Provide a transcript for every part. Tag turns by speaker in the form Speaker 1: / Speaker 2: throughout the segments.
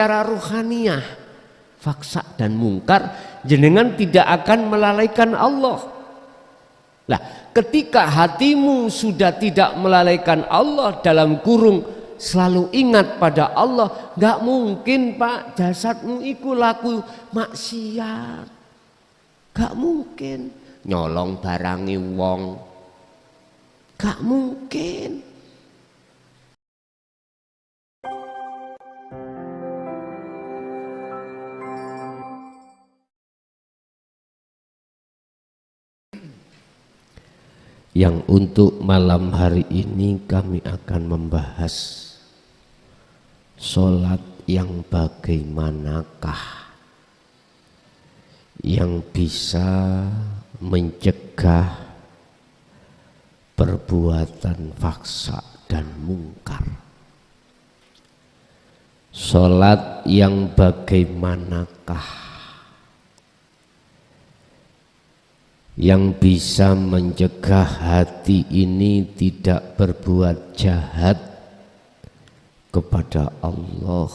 Speaker 1: secara ruhaniyah, faksa dan mungkar, jenengan tidak akan melalaikan Allah. Nah, ketika hatimu sudah tidak melalaikan Allah, dalam kurung selalu ingat pada Allah, nggak mungkin Pak jasadmu iku laku maksiat, nggak mungkin nyolong barangi wong, nggak mungkin. Yang untuk malam hari ini kami akan membahas sholat yang bagaimanakah yang bisa mencegah perbuatan faksa dan mungkar. Sholat yang bagaimanakah yang bisa mencegah hati ini tidak berbuat jahat kepada Allah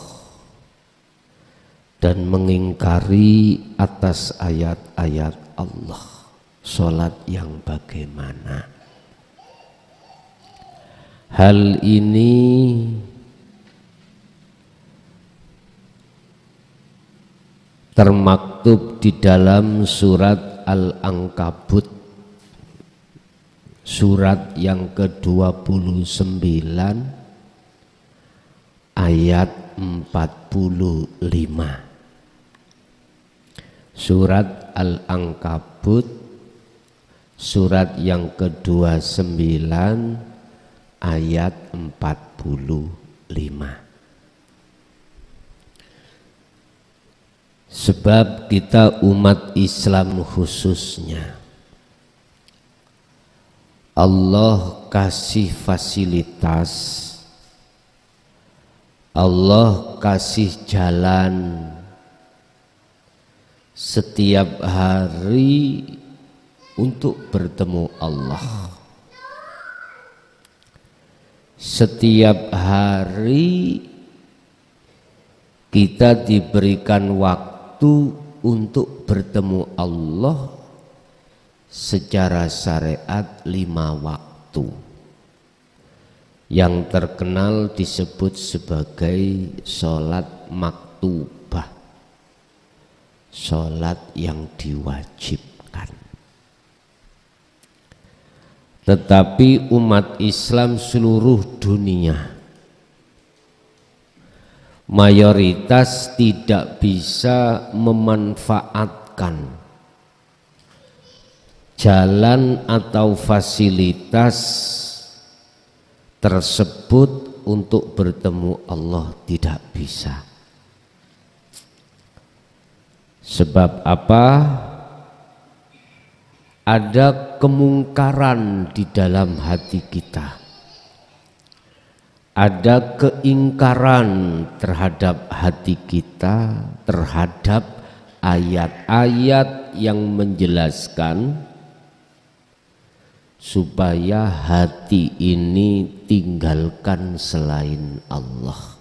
Speaker 1: dan mengingkari atas ayat-ayat Allah. Sholat yang bagaimana? Hal ini termaktub di dalam surat Al-Ankabut, surat yang ke-29 ayat 45. Surat Al-Ankabut surat yang ke-29 ayat 45. Sebab kita umat Islam khususnya, Allah kasih fasilitas, Allah kasih jalan setiap hari untuk bertemu Allah. Setiap hari kita diberikan waktu untuk bertemu Allah secara syariat 5 waktu yang terkenal disebut sebagai sholat maktubah, sholat yang diwajibkan. Tetapi umat Islam seluruh dunia mayoritas tidak bisa memanfaatkan jalan atau fasilitas tersebut untuk bertemu Allah, tidak bisa. Sebab apa? Ada kemungkaran di dalam hati kita. Ada keingkaran terhadap hati kita terhadap ayat-ayat yang menjelaskan supaya hati ini tinggalkan selain Allah.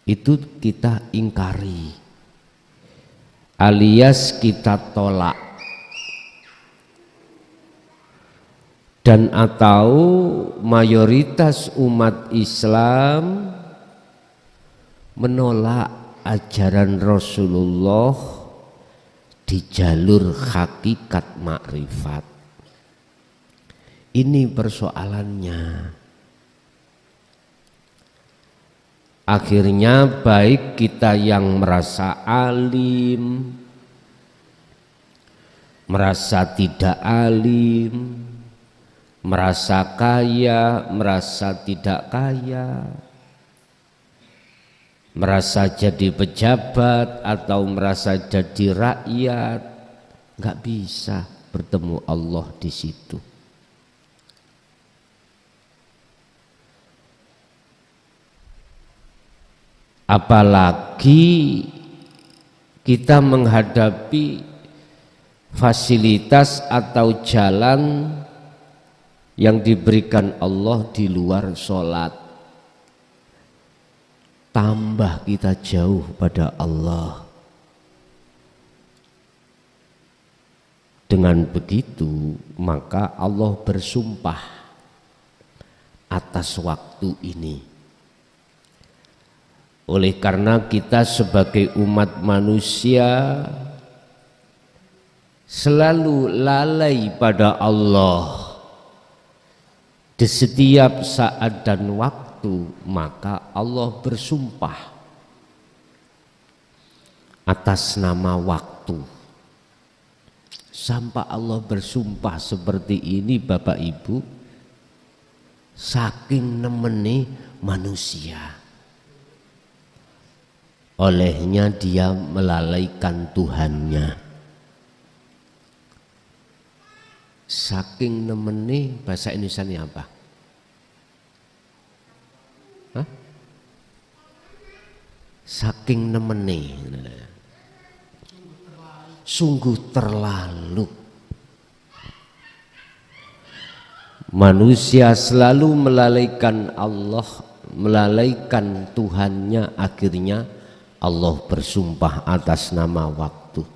Speaker 1: Itu kita ingkari, alias kita tolak. Dan atau mayoritas umat Islam menolak ajaran Rasulullah di jalur hakikat makrifat. Ini persoalannya. Akhirnya baik kita yang merasa alim, merasa tidak alim, merasa kaya, merasa tidak kaya, merasa jadi pejabat atau merasa jadi rakyat, nggak bisa bertemu Allah di situ. Apalagi kita menghadapi fasilitas atau jalan yang diberikan Allah di luar sholat. tambah kita jauh pada Allah. Dengan begitu maka Allah bersumpah atas waktu ini. Oleh karena kita sebagai umat manusia selalu lalai pada Allah di setiap saat dan waktu, maka Allah bersumpah atas nama waktu. Sampai Allah bersumpah seperti ini Bapak Ibu, saking nemeni manusia. Olehnya dia melalaikan Tuhannya. Saking nemeni, bahasa Indonesianya apa? Hah? Saking nemeni, sungguh terlalu. Manusia selalu melalaikan Allah, melalaikan Tuhannya, akhirnya Allah bersumpah atas nama waktu.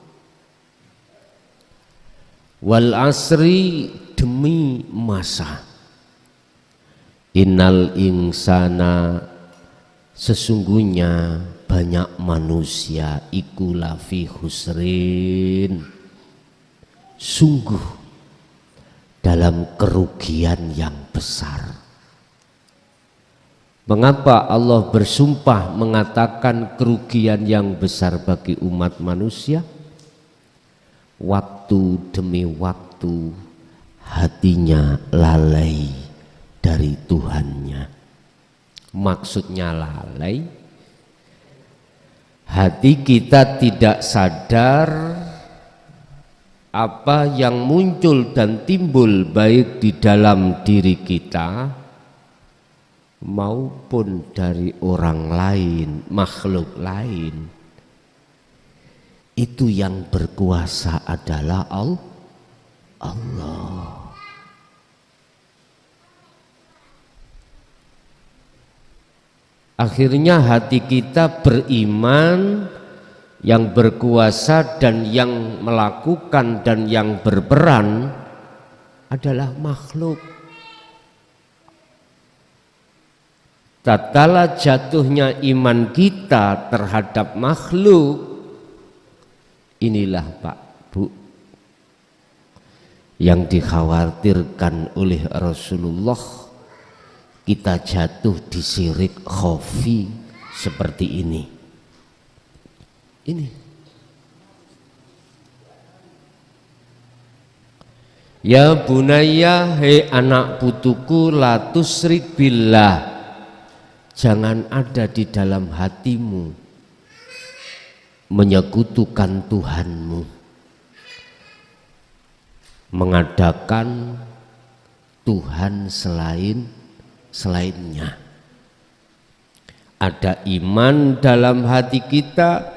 Speaker 1: Wal asri, demi masa. Innal insana, sesungguhnya banyak manusia iku lafi husrin, sungguh dalam kerugian yang besar. Mengapa Allah bersumpah mengatakan kerugian yang besar bagi umat manusia? Waktu demi waktu hatinya lalai dari Tuhannya. Maksudnya lalai, hati kita tidak sadar apa yang muncul dan timbul baik di dalam diri kita maupun dari orang lain, makhluk lain. Itu yang berkuasa adalah Allah. Akhirnya hati kita beriman, yang berkuasa dan yang melakukan dan yang berperan adalah makhluk. Tatkala jatuhnya iman kita terhadap makhluk, inilah Pak Bu yang dikhawatirkan oleh Rasulullah, kita jatuh di syirik khafi seperti ini. Ini ya bunayya, hei anak putuku, la tusyrik billah, jangan ada di dalam hatimu menyekutukan Tuhanmu, mengadakan Tuhan selainnya. Ada iman dalam hati kita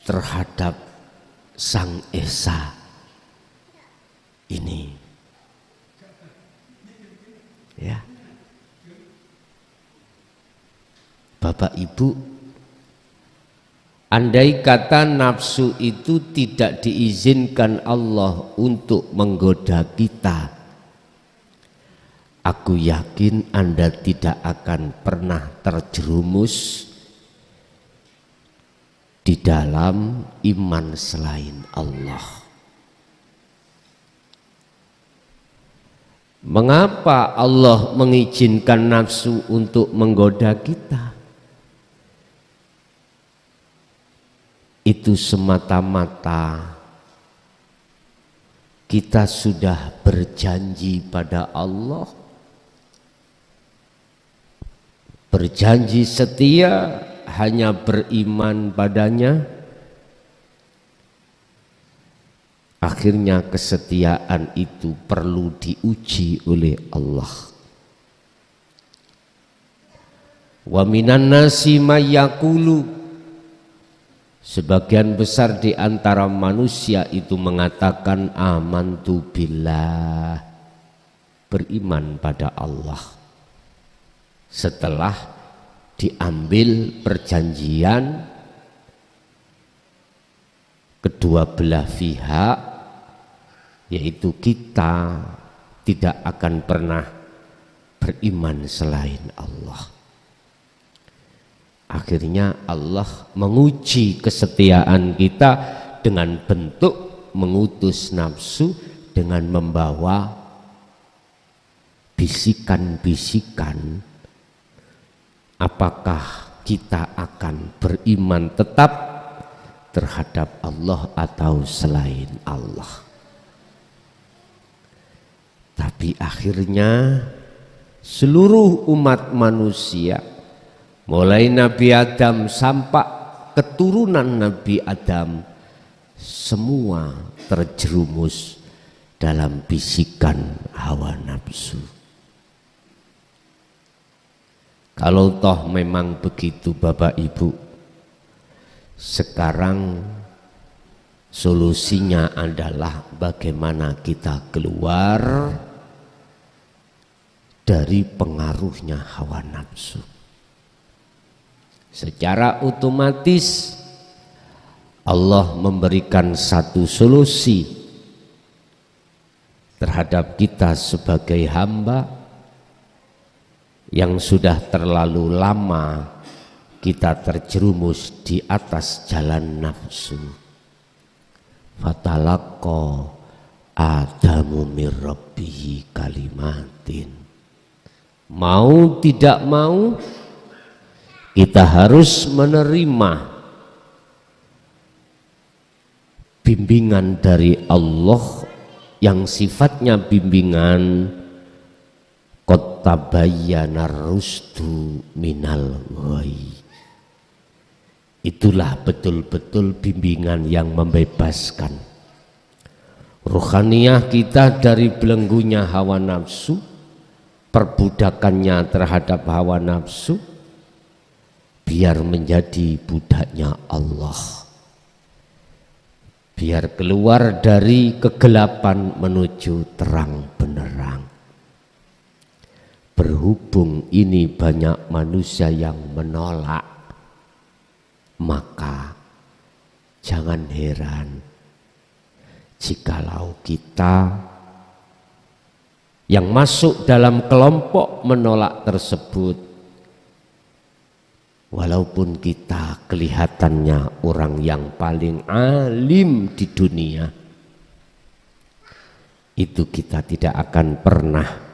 Speaker 1: terhadap Sang Esa ini, ya Bapak Ibu. Andai kata nafsu itu tidak diizinkan Allah untuk menggoda kita, aku yakin Anda tidak akan pernah terjerumus di dalam iman selain Allah. Mengapa Allah mengizinkan nafsu untuk menggoda kita? Itu semata-mata kita sudah berjanji pada Allah, berjanji setia hanya beriman padanya. Akhirnya kesetiaan itu perlu diuji oleh Allah. Wa minan nasi may yaqulu, sebagian besar di antara manusia itu mengatakan amantu billah, beriman pada Allah, setelah diambil perjanjian kedua belah pihak, yaitu kita tidak akan pernah beriman selain Allah. Akhirnya Allah menguji kesetiaan kita dengan bentuk mengutus nafsu dengan membawa bisikan-bisikan, apakah kita akan beriman tetap terhadap Allah atau selain Allah. Tapi akhirnya seluruh umat manusia, mulai Nabi Adam sampai keturunan Nabi Adam, semua terjerumus dalam bisikan hawa nafsu. Kalau toh memang begitu Bapak Ibu, sekarang solusinya adalah bagaimana kita keluar dari pengaruhnya hawa nafsu. Secara otomatis Allah memberikan satu solusi terhadap kita sebagai hamba yang sudah terlalu lama kita terjerumus di atas jalan nafsu. Fatalaqqa Adamu mir Rabbihi kalimatin. Mau tidak mau kita harus menerima bimbingan dari Allah yang sifatnya bimbingan qad tabayyana rusdu minal ghayy. Itulah betul-betul bimbingan yang membebaskan ruhaniyah kita dari belenggunya hawa nafsu, perbudakannya terhadap hawa nafsu, biar menjadi budaknya Allah, biar keluar dari kegelapan menuju terang benderang. Berhubung ini banyak manusia yang menolak, maka jangan heran jikalau kita yang masuk dalam kelompok menolak tersebut, walaupun kita kelihatannya orang yang paling alim di dunia, itu kita tidak akan pernah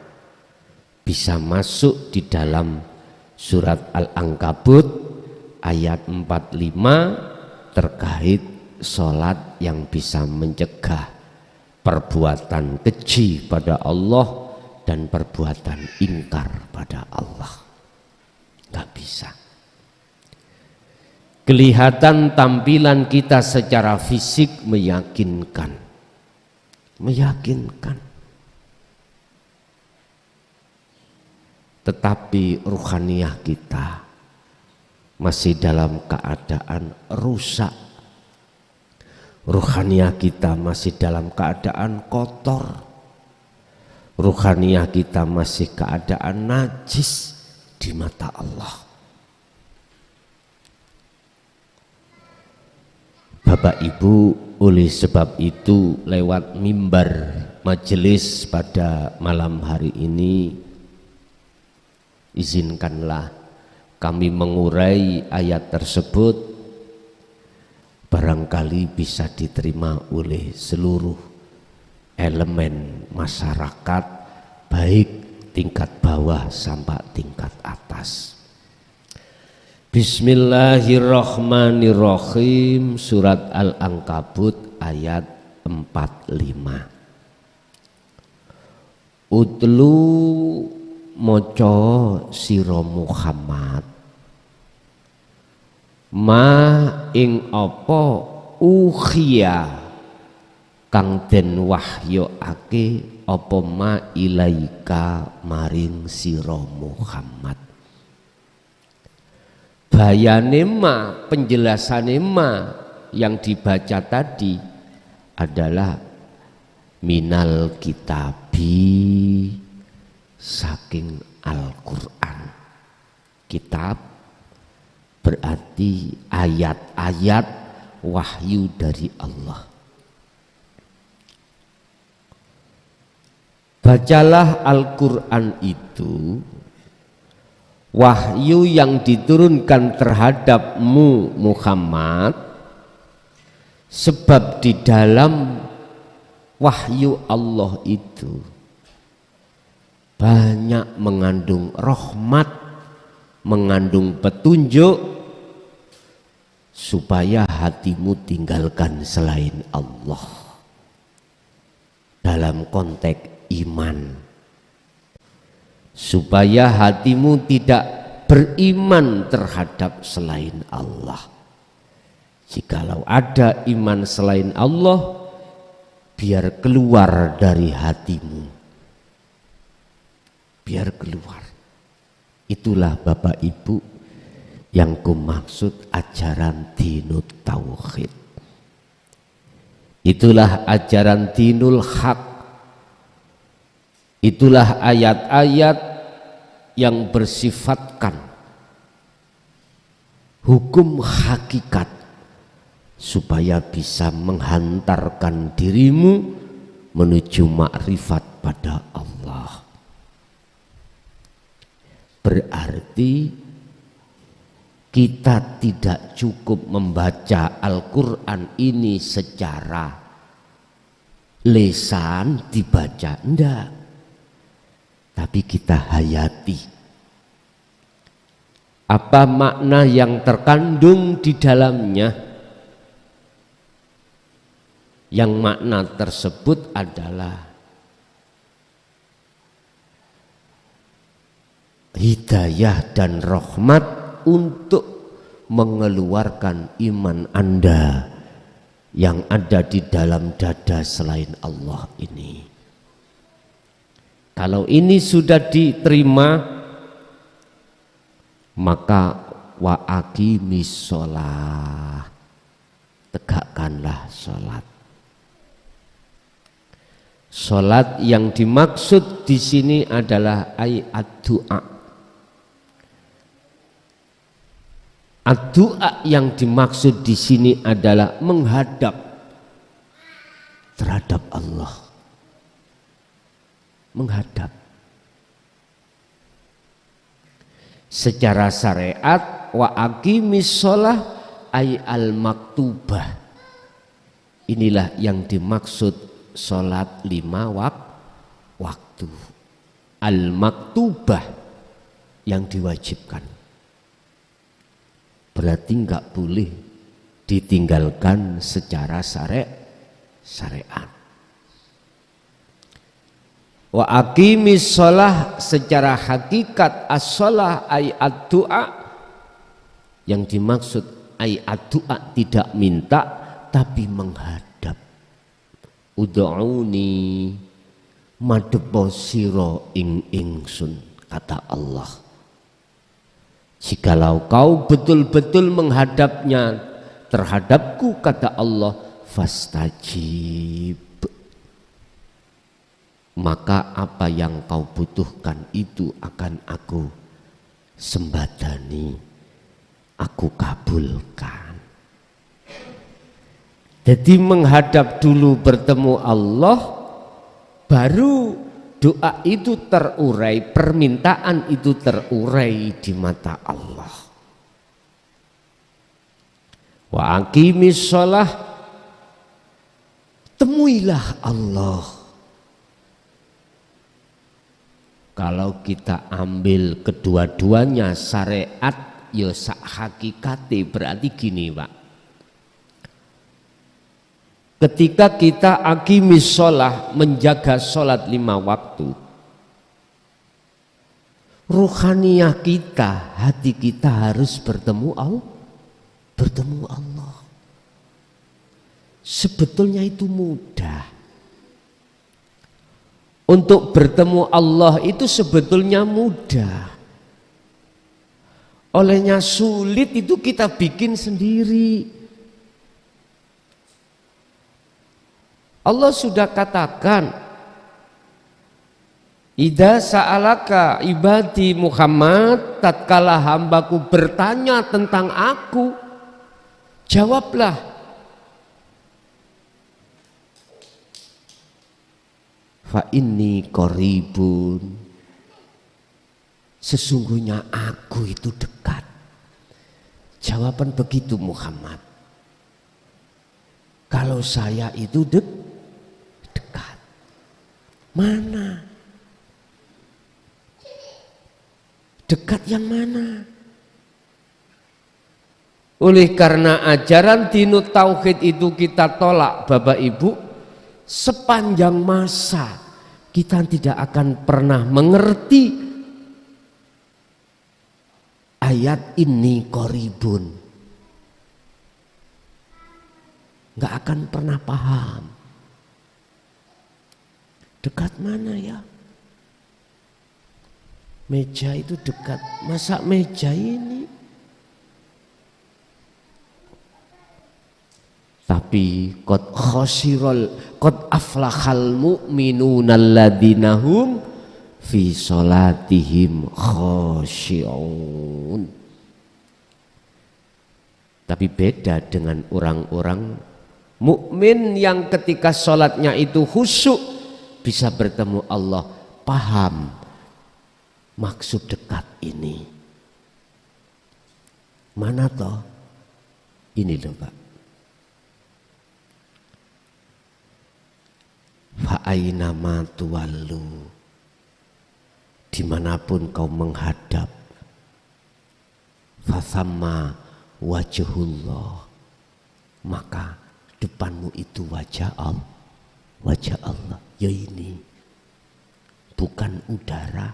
Speaker 1: bisa masuk di dalam surat Al-Ankabut ayat 45 terkait sholat yang bisa mencegah perbuatan keji pada Allah dan perbuatan ingkar pada Allah. Gak bisa. Kelihatan tampilan kita secara fisik meyakinkan, tetapi ruhaniyah kita masih dalam keadaan rusak. Ruhaniyah kita masih dalam keadaan kotor. Ruhaniyah kita masih keadaan najis di mata Allah. Bapak Ibu, oleh sebab itu lewat mimbar majelis pada malam hari ini, izinkanlah kami mengurai ayat tersebut, barangkali bisa diterima oleh seluruh elemen masyarakat, baik tingkat bawah sampai tingkat atas. Bismillahirrahmanirrahim. Surat Al-Ankabut ayat 45. Utlu moco sira Muhammad ma ing apa ukhia kang den wahyuake apa ma ilaika maring sira Muhammad. Bayane ma, penjelasannya ma yang dibaca tadi adalah minal kitabi, saking Al-Quran. Kitab hayati ayat-ayat wahyu dari Allah. Bacalah Al-Quran itu wahyu yang diturunkan terhadapmu Muhammad, sebab di dalam wahyu Allah itu banyak mengandung rahmat, mengandung petunjuk supaya hatimu tinggalkan selain Allah dalam konteks iman, supaya hatimu tidak beriman terhadap selain Allah. Jikalau ada iman selain Allah, biar keluar dari hatimu, biar keluar. Itulah Bapak Ibu yang kumaksud ajaran dinut tauhid. Itulah ajaran dinul haq. Itulah ayat-ayat yang bersifatkan hukum hakikat supaya bisa menghantarkan dirimu menuju makrifat pada Allah. Berarti kita tidak cukup membaca Al-Quran ini secara lisan dibaca, enggak, tapi kita hayati apa makna yang terkandung di dalamnya. Yang makna tersebut adalah hidayah dan rahmat untuk mengeluarkan iman Anda yang ada di dalam dada selain Allah ini. Kalau ini sudah diterima, maka wa aqimis sholah, tegakkanlah sholat. Sholat yang dimaksud di sini adalah ad-du'a. Ad-du'a yang dimaksud di sini adalah menghadap terhadap Allah. Menghadap. Secara syariat wa aqimis sholah ay al-maktubah. Inilah yang dimaksud sholat 5 waktu. Al-maktubah yang diwajibkan. Berarti enggak boleh ditinggalkan secara syariat. Wa aqimis sholah secara hakikat as-sholah ay ad-du'a, yang dimaksud ay ad-du'a tidak minta tapi menghadap. Ud'uni madhepo sira ing ingsun, kata Allah. Jikalau kau betul-betul menghadapnya terhadapku, kata Allah, fastajib, maka apa yang kau butuhkan itu akan aku sembadani, aku kabulkan. Jadi menghadap dulu bertemu Allah, baru doa itu terurai, permintaan itu terurai di mata Allah. Wa aqimis sholah, temuilah Allah. Kalau kita ambil kedua-duanya syariat ya sak hakikate, berarti gini Pak. Ketika kita aqimis sholah, menjaga sholat 5 waktu, ruhaniyah kita, hati kita harus bertemu Allah. Sebetulnya itu mudah. Untuk bertemu Allah itu sebetulnya mudah. Olehnya sulit itu kita bikin sendiri. Allah sudah katakan, Idza sa'alaka ibadi Muhammad, tatkala hambaku bertanya tentang aku, jawablah. Fa inni qaribun, sesungguhnya aku itu dekat. Jawaban begitu Muhammad. Kalau saya itu dekat. Mana? Dekat yang mana? Oleh karena ajaran dinut tauhid itu kita tolak Bapak Ibu, sepanjang masa kita tidak akan pernah mengerti ayat ini qoribun. Nggak akan pernah paham. Dekat mana ya? Meja itu dekat, masa meja ini? Tapi qad aflahal mu'minuna alladzina hum fi sholatihim khashi'un. Tapi beda dengan orang-orang mukmin yang ketika sholatnya itu khusyuk, bisa bertemu Allah, paham maksud dekat ini. Mana toh? Ini loh Pak. Fa'ainama tuwallu, dimanapun kau menghadap, fathamma wajhullah, maka depanmu itu wajah Allah. Wajah Allah, ya ini bukan udara,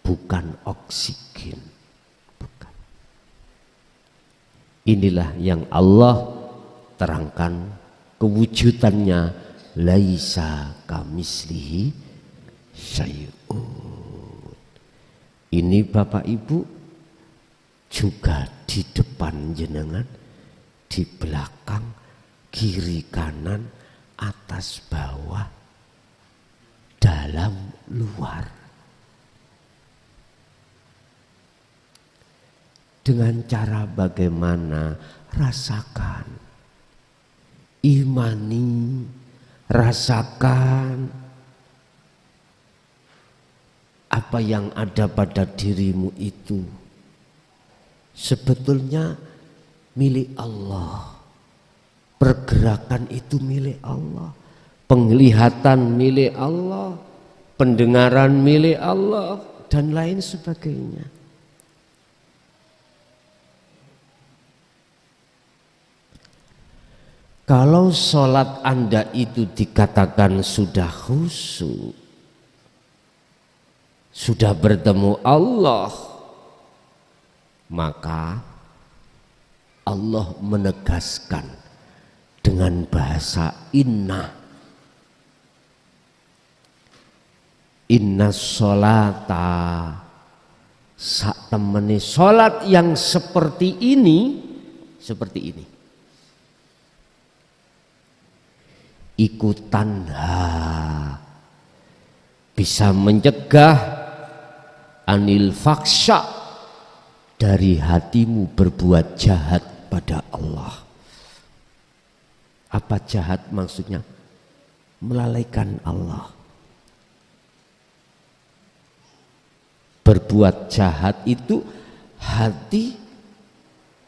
Speaker 1: bukan oksigen, bukan. Inilah yang Allah terangkan kewujudannya, laisa kamislihi syai'un. Ini Bapak Ibu juga di depan jenengan, di belakang, kiri kanan, atas bawah, dalam luar. Dengan cara bagaimana? Rasakan, imani, rasakan apa yang ada pada dirimu itu sebetulnya milik Allah. Pergerakan itu milik Allah, penglihatan milik Allah, pendengaran milik Allah, dan lain sebagainya. Kalau sholat Anda itu dikatakan sudah khusyuk, sudah bertemu Allah, maka Allah menegaskan dengan bahasa inna sholata, sak temene sholat yang seperti ini ikutan bisa mencegah anil faksha, dari hatimu berbuat jahat pada Allah. Apa jahat maksudnya? Melalaikan Allah. Berbuat jahat itu hati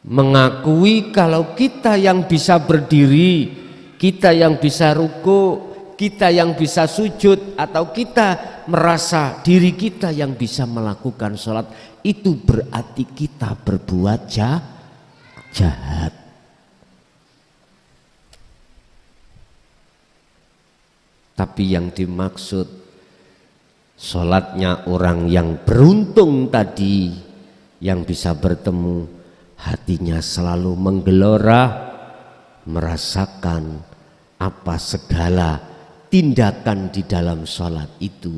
Speaker 1: mengakui kalau kita yang bisa berdiri, kita yang bisa ruku, kita yang bisa sujud, atau kita merasa diri kita yang bisa melakukan sholat, itu berarti kita berbuat jahat. Tapi yang dimaksud sholatnya orang yang beruntung tadi, yang bisa bertemu, hatinya selalu menggelora, merasakan apa segala tindakan di dalam sholat itu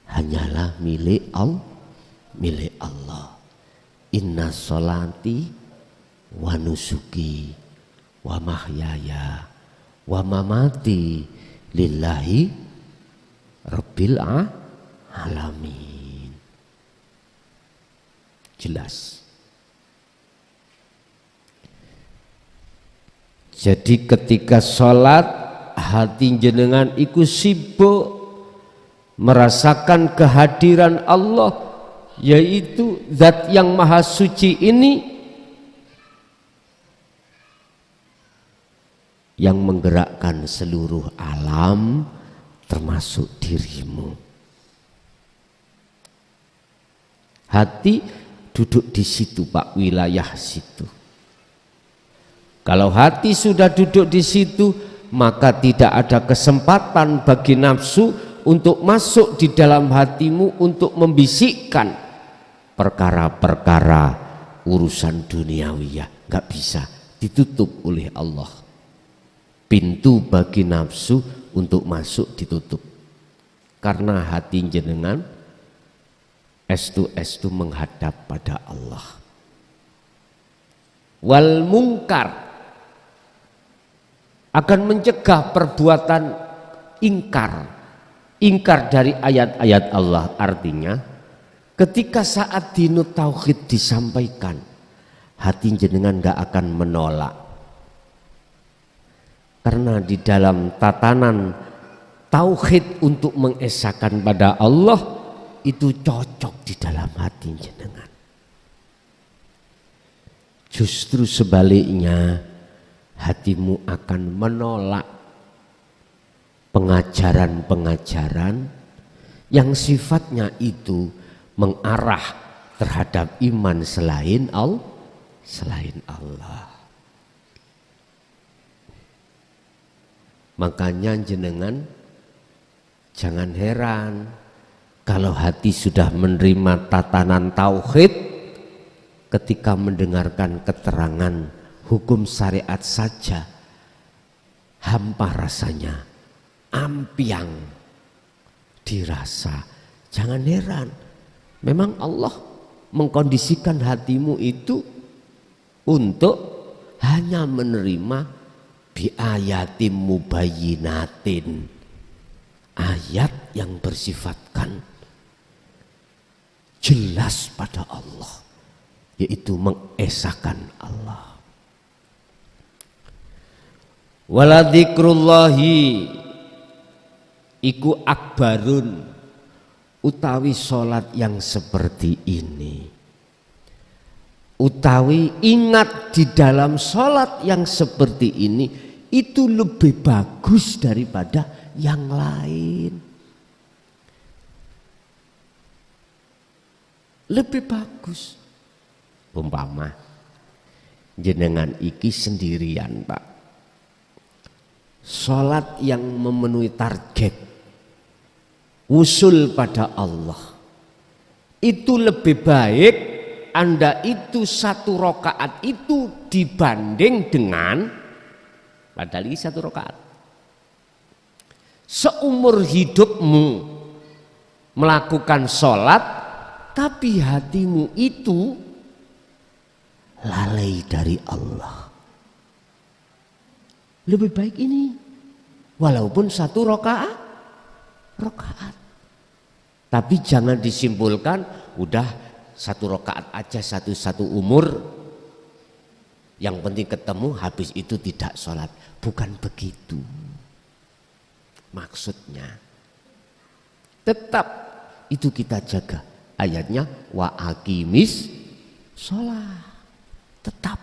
Speaker 1: hanyalah milik Allah. Inna sholati wa nusuki wa mahyaya wa mamati lillahi rabbil alamin. Jelas. Jadi ketika sholat hati jenengan iku sibuk merasakan kehadiran Allah, yaitu zat yang maha suci ini yang menggerakkan seluruh alam termasuk dirimu. Hati duduk di situ Pak, wilayah situ. Kalau hati sudah duduk di situ, maka tidak ada kesempatan bagi nafsu untuk masuk di dalam hatimu untuk membisikkan perkara-perkara urusan duniawiyah. Nggak bisa, ditutup oleh Allah. Pintu bagi nafsu untuk masuk ditutup. Karena hati jenengan estu menghadap pada Allah. Wal mungkar akan mencegah perbuatan ingkar dari ayat-ayat Allah. Artinya ketika saat dinu tauhid disampaikan, hati jenengan gak akan menolak, karena di dalam tatanan tauhid untuk mengesahkan pada Allah itu cocok di dalam hati jenengan. Justru sebaliknya, hatimu akan menolak pengajaran-pengajaran yang sifatnya itu mengarah terhadap iman selain Allah. Makanya jenengan jangan heran kalau hati sudah menerima tatanan tauhid, ketika mendengarkan keterangan hukum syariat saja hampa rasanya, ampiang dirasa. Jangan heran, memang Allah mengkondisikan hatimu itu untuk hanya menerima biayatim mubayyinatin, ayat yang bersifatkan jelas pada Allah, yaitu mengesahkan Allah. Wala dzikrullahi iku akbarun, utawi salat yang seperti ini, utawi ingat di dalam salat yang seperti ini, itu lebih bagus daripada yang lain. Lebih bagus. Umpama jenengan iki sendirian Pak, sholat yang memenuhi target usul pada Allah, itu lebih baik Anda itu satu rakaat itu dibanding dengan, padahal ini satu rakaat, seumur hidupmu melakukan sholat tapi hatimu itu lalai dari Allah. Lebih baik ini, walaupun satu rakaat. Tapi jangan disimpulkan udah satu rakaat aja satu umur, yang penting ketemu habis itu tidak sholat. Bukan begitu maksudnya. Tetap itu kita jaga. Ayatnya wa aqimis sholat, tetap.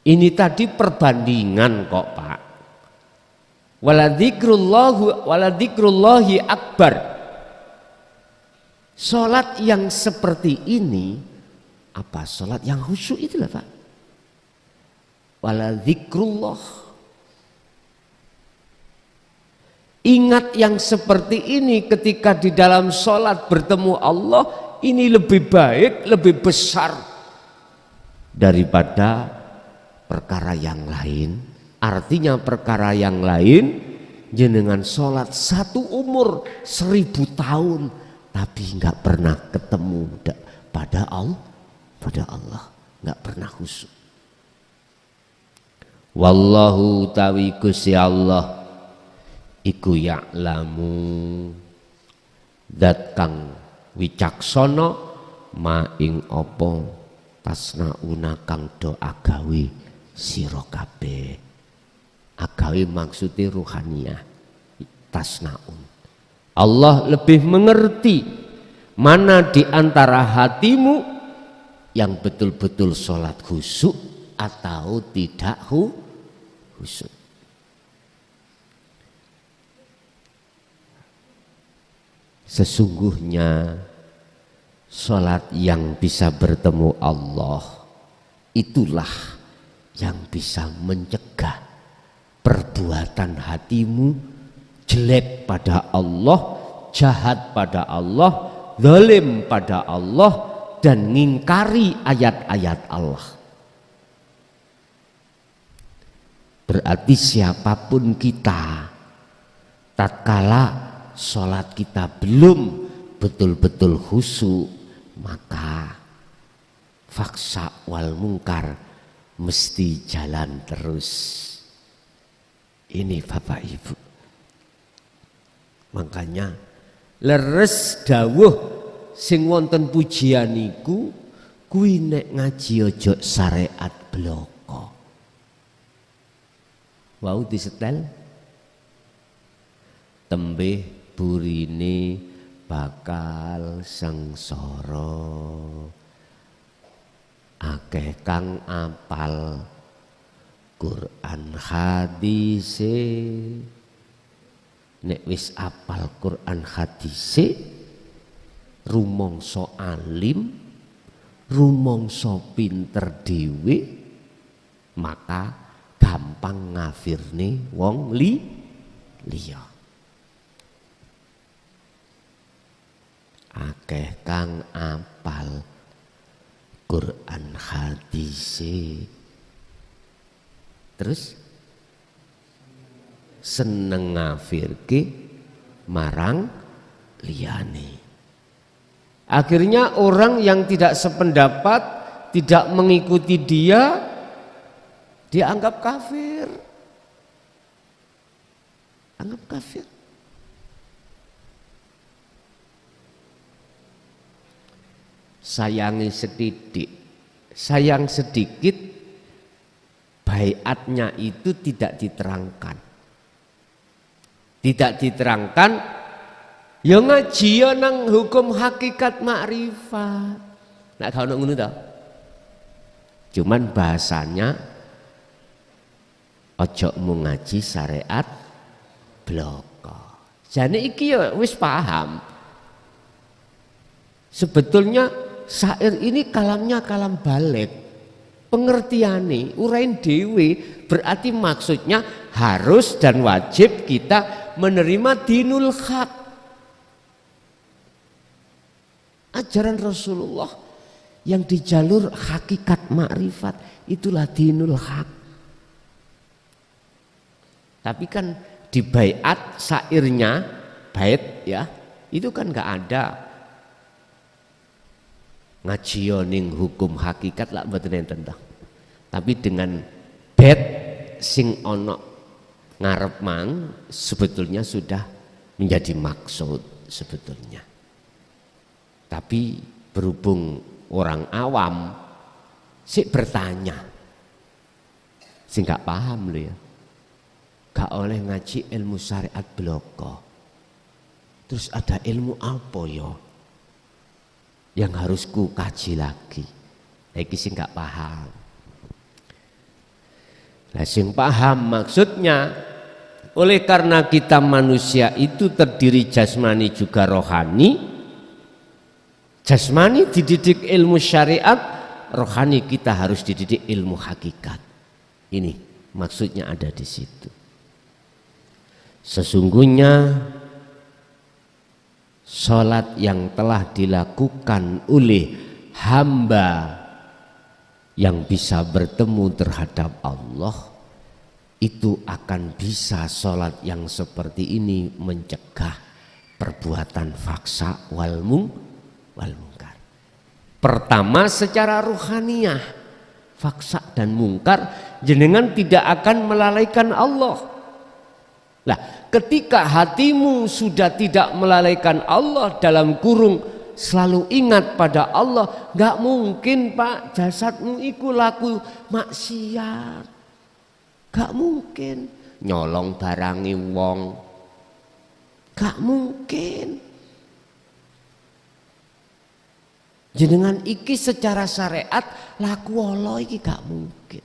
Speaker 1: Ini tadi perbandingan kok Pak. Waladzikrullahi akbar. Salat yang seperti ini apa? Salat yang khusyuk itulah Pak. Waladzikrullah. Ingat yang seperti ini ketika di dalam salat bertemu Allah, ini lebih baik, lebih besar daripada perkara yang lain. Artinya perkara yang lain jenengan sholat satu umur 1000 tahun tapi nggak pernah ketemu pada Allah, nggak pernah khusyuk. Wallahu tawi Gusti Allah iku ya'lamu dat kang wicaksana ma ing apa tasnauna kang do agawe sira kabeh. Agawe maksudnya ruhaniyah, tasnaun. Allah lebih mengerti mana di antara hatimu yang betul-betul sholat khusyuk atau tidak khusyuk. Sesungguhnya sholat yang bisa bertemu Allah itulah yang bisa mencegah perbuatan hatimu jelek pada Allah, jahat pada Allah, zalim pada Allah, dan ngingkari ayat-ayat Allah. Berarti siapapun kita, tatkala sholat kita belum betul-betul khusyuk, maka faksa wal mungkar mesti jalan terus. Ini Bapak Ibu. Makanya leres dawuh sing wonten pujian niku kuwi nek ngaji aja syariat bloko. Wau disetel tembe burine bakal sengsara, akeh kang apal Quran hadise. Nek wis apal Quran hadise, rumangsa alim, rumangsa pinter dhewe, maka gampang ngafirne wong liya. Akeh kang apal Quran hadise, terus seneng ngafirke marang liyane. Akhirnya orang yang tidak sependapat, tidak mengikuti dia, dianggap kafir. Anggap kafir. Sayangi sedidik, sayang sedikit, baiatnya itu tidak diterangkan. Tidak diterangkan, ya ngaji ya nang hukum hakikat makrifat. Nak kau ngono ta? Cuman bahasanya ojo mu ngaji syariat bloko. Jane iki ya wis paham. Sebetulnya syair ini kalamnya kalam balik. Pengertiane urain dewe, berarti maksudnya harus dan wajib kita menerima dinul haq, ajaran Rasulullah yang di jalur hakikat makrifat, itulah dinul haq. Tapi kan di baiat syairnya, bait ya, itu kan nggak ada ngajiyoning hukum hakikat lah mboten enten. Tapi dengan bait sing ono ngarep mang sebetulnya sudah menjadi maksud sebetulnya. Tapi berhubung orang awam sik bertanya, sing gak paham lho ya, gak oleh ngaji ilmu syariat bloko. Terus ada ilmu apa ya yang harus ku kaji lagi? Iki sing gak paham. Nah, sing paham maksudnya, oleh karena kita manusia itu terdiri jasmani juga rohani. Jasmani dididik ilmu syariat, rohani kita harus dididik ilmu hakikat. Ini maksudnya ada di situ. Sesungguhnya sholat yang telah dilakukan oleh hamba yang bisa bertemu terhadap Allah, itu akan bisa sholat yang seperti ini mencegah perbuatan faksa wal mungkar. Pertama secara ruhaniyah, faksa dan mungkar jenengan tidak akan melalaikan Allah. Lah, ketika hatimu sudah tidak melalaikan Allah, dalam kurung selalu ingat pada Allah, nggak mungkin Pak jasadmu iku laku maksiat, nggak mungkin nyolong barangi wong, nggak mungkin. Jenengan iki secara syariat laku Allah iki gak mungkin.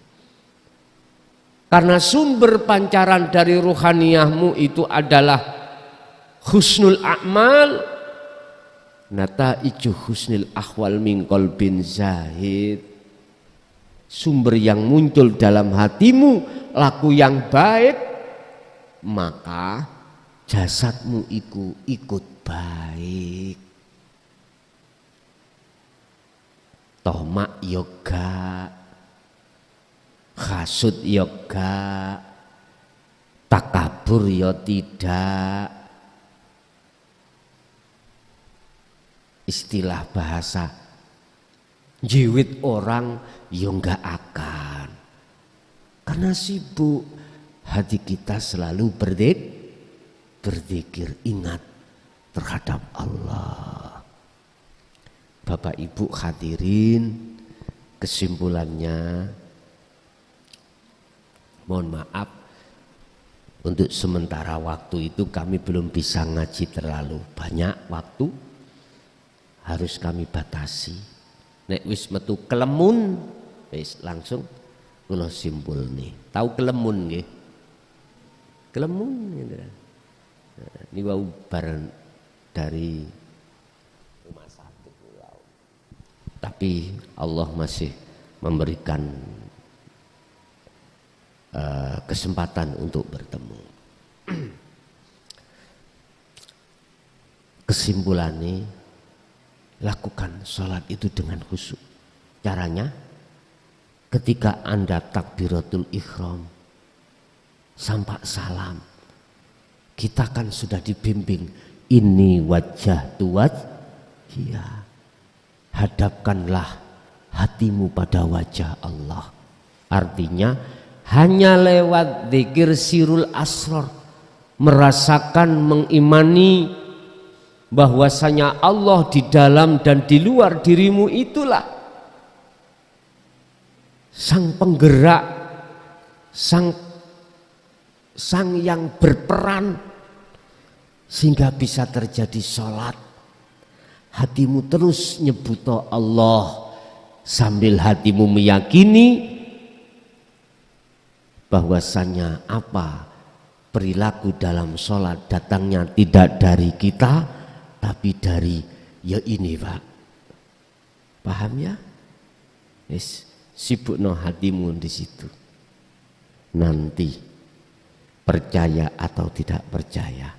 Speaker 1: Karena sumber pancaran dari ruhaniyahmu itu adalah husnul a'mal, nataiju husnul ahwal min qalbin zahid. Sumber yang muncul dalam hatimu laku yang baik, maka jasadmu iku ikut baik. Tomak yoga, hasud yoga, takabur yo tidak. Istilah bahasa jiwit orang yo enggak akan, karena sibuk hati kita selalu berzikir, ingat terhadap Allah. Bapak Ibu hadirin, kesimpulannya mohon maaf untuk sementara waktu itu kami belum bisa ngaji terlalu banyak waktu, harus kami batasi. Nek wis metu kelemun wis langsung kula simpul nih. Tahu kelemun nggih? Kelemun gitu. Ini wau bareng dari, tapi Allah masih memberikan kesempatan untuk bertemu. Kesimpulannya, lakukan sholat itu dengan khusyuk. Caranya, ketika Anda takbiratul ihram sampai salam, kita kan sudah dibimbing, ini wajah tuwaj, iya. Hadapkanlah hatimu pada wajah Allah. Artinya hanya lewat zikir sirul asrar, merasakan, mengimani bahwasanya Allah di dalam dan di luar dirimu itulah sang penggerak, sang yang berperan sehingga bisa terjadi sholat. Hatimu terus nyebuto Allah sambil hatimu meyakini bahwasanya apa perilaku dalam sholat datangnya tidak dari kita tapi dari ya ini Pak. Paham ya? Yes, sibukno hatimu di situ. Nanti percaya atau tidak percaya,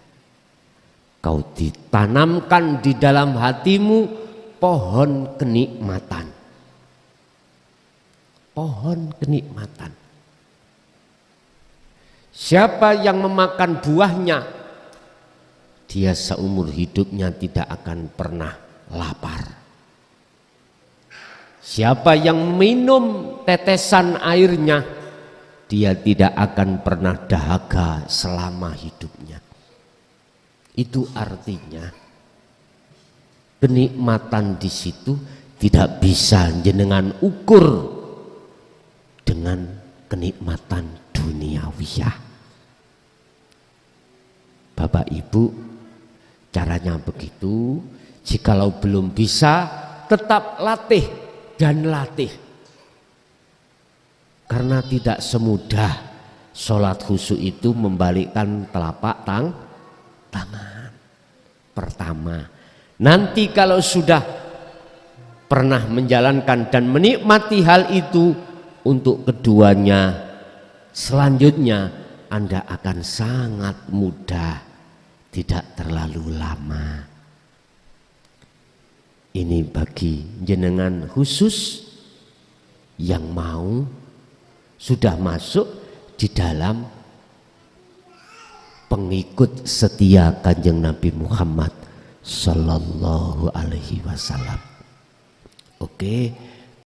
Speaker 1: kau ditanamkan di dalam hatimu pohon kenikmatan. Pohon kenikmatan. Siapa yang memakan buahnya, dia seumur hidupnya tidak akan pernah lapar. Siapa yang minum tetesan airnya, dia tidak akan pernah dahaga selama hidupnya. Itu artinya kenikmatan di situ tidak bisa jenengan ukur dengan kenikmatan duniawiyah. Bapak Ibu, caranya begitu. Jikalau belum bisa, tetap latih dan latih. Karena tidak semudah sholat khusyuk itu membalikkan telapak tangan. Pertama, nanti kalau sudah pernah menjalankan dan menikmati hal itu, untuk keduanya selanjutnya Anda akan sangat mudah, tidak terlalu lama. Ini bagi jenengan khusus yang mau sudah masuk di dalam pengikut setia Kanjeng Nabi Muhammad Sallallahu Alaihi Wasallam. Oke.